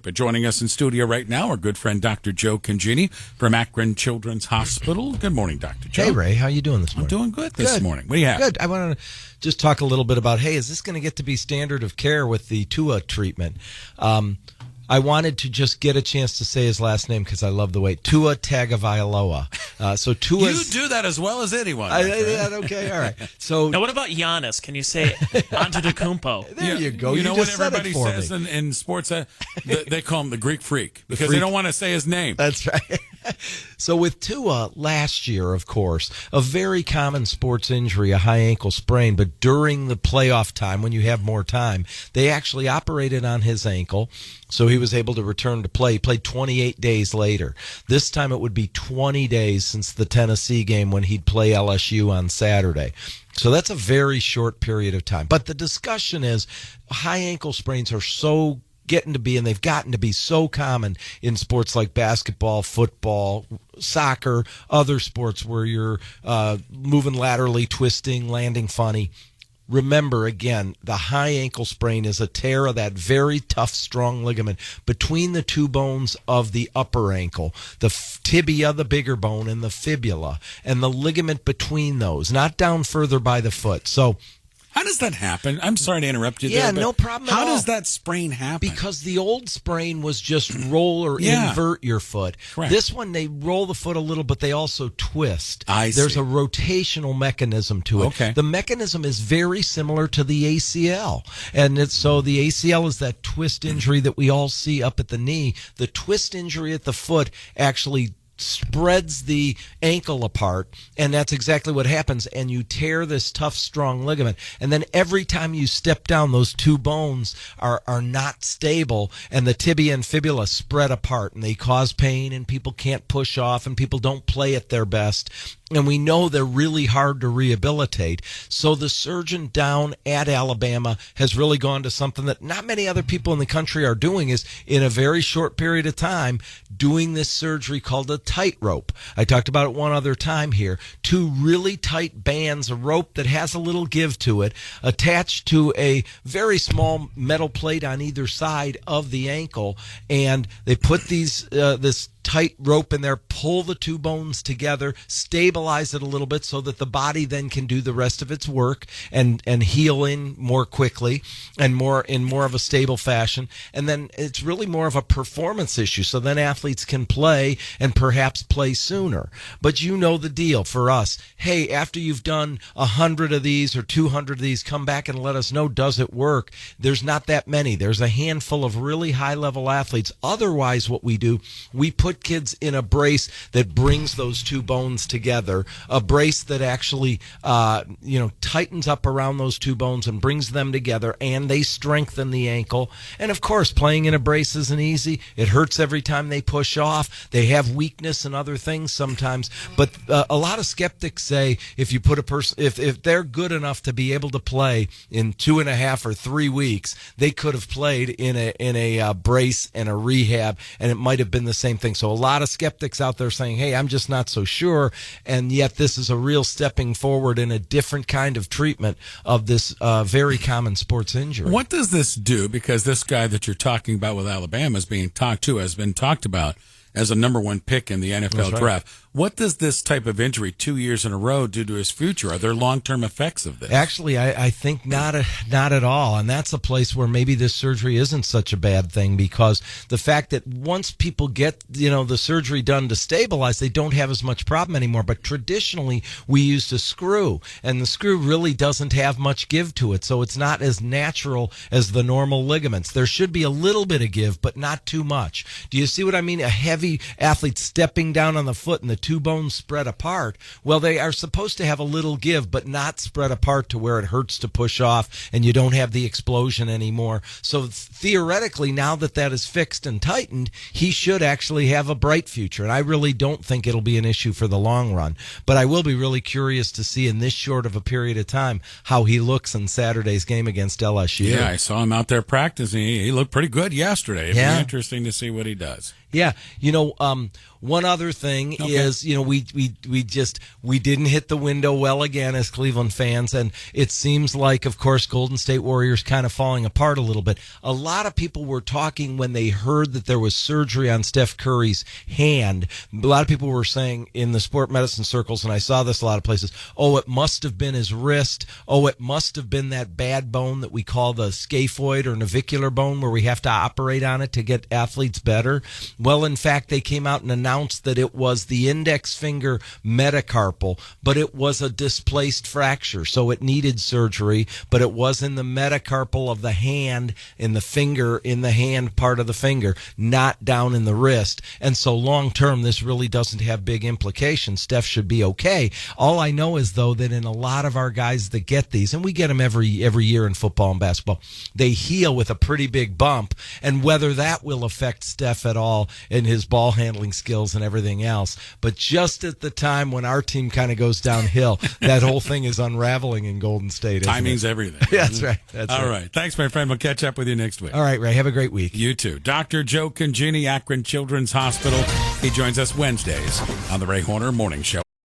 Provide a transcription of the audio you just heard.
But joining us in studio right now, our good friend Dr. Joe Congeni from Akron Children's Hospital. Good morning, Dr. Joe. Hey, Ray. How you doing this morning? I'm doing good this morning. What do you have? Good. I want to just talk a little bit about, hey, is this going to get to be standard of care with the Tua treatment? I wanted to just get a chance to say his last name because I love the way Tua Tagovailoa. So Tua's, you do that as well as anyone. Okay, all right. So now, what about Giannis? Can you say Antetokounmpo? There you go. You know just what everybody says in sports? They call him the Greek freak because they don't want to say his name. That's right. So with Tua last year, of course, a very common sports injury, a high ankle sprain, but during the playoff time, when you have more time, they actually operated on his ankle, so he was able to return to play. He played 28 days later. This time it would be 20 days since the Tennessee game when he'd play LSU on Saturday. So that's a very short period of time. But the discussion is high ankle sprains are so getting to be, and they've gotten to be so common in sports like basketball, football, soccer, other sports where you're moving laterally, twisting, landing funny. Remember, again, the high ankle sprain is a tear of that very tough, strong ligament between the two bones of the upper ankle, the tibia, the bigger bone, and the fibula, and the ligament between those, not down further by the foot. So how does that happen? I'm sorry to interrupt you there. Yeah, no problem at all. How does that sprain happen? Because the old sprain was just roll or invert your foot. Correct. This one, they roll the foot a little, but they also twist. see. There's a rotational mechanism to it. Okay. The mechanism is very similar to the ACL. And so the ACL is that twist injury that we all see up at the knee. The twist injury at the foot actually spreads the ankle apart, and that's exactly what happens, and you tear this tough, strong ligament, and then every time you step down, those two bones are not stable, and the tibia and fibula spread apart, and they cause pain, and people can't push off, and people don't play at their best, and we know they're really hard to rehabilitate. So the surgeon down at Alabama has really gone to something that not many other people in the country are doing, is in a very short period of time doing this surgery called a tightrope. I talked about it one other time here. Two really tight bands, a rope that has a little give to it, attached to a very small metal plate on either side of the ankle, and they put this tight rope in there, pull the two bones together, stabilize it a little bit so that the body then can do the rest of its work and heal in more quickly and in more of a stable fashion. And then it's really more of a performance issue. So then athletes can play and perhaps play sooner. But you know the deal for us. Hey, after you've done 100 of these or 200 of these, come back and let us know, does it work? There's not that many. There's a handful of really high-level athletes. Otherwise, what we do, we put kids in a brace that brings those two bones together, a brace that actually tightens up around those two bones and brings them together, and they strengthen the ankle. And of course, playing in a brace isn't easy. It hurts every time they push off. They have weakness and other things sometimes, but a lot of skeptics say if you put a person, if they're good enough to be able to play in 2.5 or 3 weeks, they could have played in a brace and a rehab, and it might have been the same thing. So a lot of skeptics out there saying, hey, I'm just not so sure, and yet this is a real stepping forward in a different kind of treatment of this very common sports injury. What does this do? Because this guy that you're talking about with Alabama is being has been talked about as a number one pick in the NFL draft. What does this type of injury 2 years in a row do to his future? Are there long-term effects of this? Actually, I think not at all. And that's a place where maybe this surgery isn't such a bad thing, because the fact that once people get, the surgery done to stabilize, they don't have as much problem anymore. But traditionally, we used a screw, and the screw really doesn't have much give to it. So it's not as natural as the normal ligaments. There should be a little bit of give, but not too much. Do you see what I mean? A heavy athlete stepping down on the foot and the two bones spread apart. Well, they are supposed to have a little give, but not spread apart to where it hurts to push off and you don't have the explosion anymore. So theoretically, now that is fixed and tightened, he should actually have a bright future. And I really don't think it'll be an issue for the long run. But I will be really curious to see in this short of a period of time how he looks in Saturday's game against LSU. Yeah, I saw him out there practicing. He looked pretty good yesterday. It'll be interesting to see what he does. Yeah, One other thing is, we didn't hit the window well again as Cleveland fans, and it seems like, of course, Golden State Warriors kind of falling apart a little bit. A lot of people were talking when they heard that there was surgery on Steph Curry's hand. A lot of people were saying in the sport medicine circles, and I saw this a lot of places, oh, it must have been his wrist. Oh, it must have been that bad bone that we call the scaphoid or navicular bone where we have to operate on it to get athletes better. Well, in fact, they came out and announced that it was the index finger metacarpal, but it was a displaced fracture, so it needed surgery, but it was in the metacarpal of the hand, in the finger, in the hand part of the finger, not down in the wrist. And so long term, this really doesn't have big implications. Steph should be okay. All I know is, though, that in a lot of our guys that get these, and we get them every year in football and basketball, they heal with a pretty big bump, and whether that will affect Steph at all in his ball handling skills and everything else. But just at the time when our team kind of goes downhill, that whole thing is unraveling in Golden State. Timing's everything. That's right. All right. Thanks, my friend. We'll catch up with you next week. All right, Ray. Have a great week. You too. Dr. Joe Congeni, Akron Children's Hospital. He joins us Wednesdays on the Ray Horner Morning Show.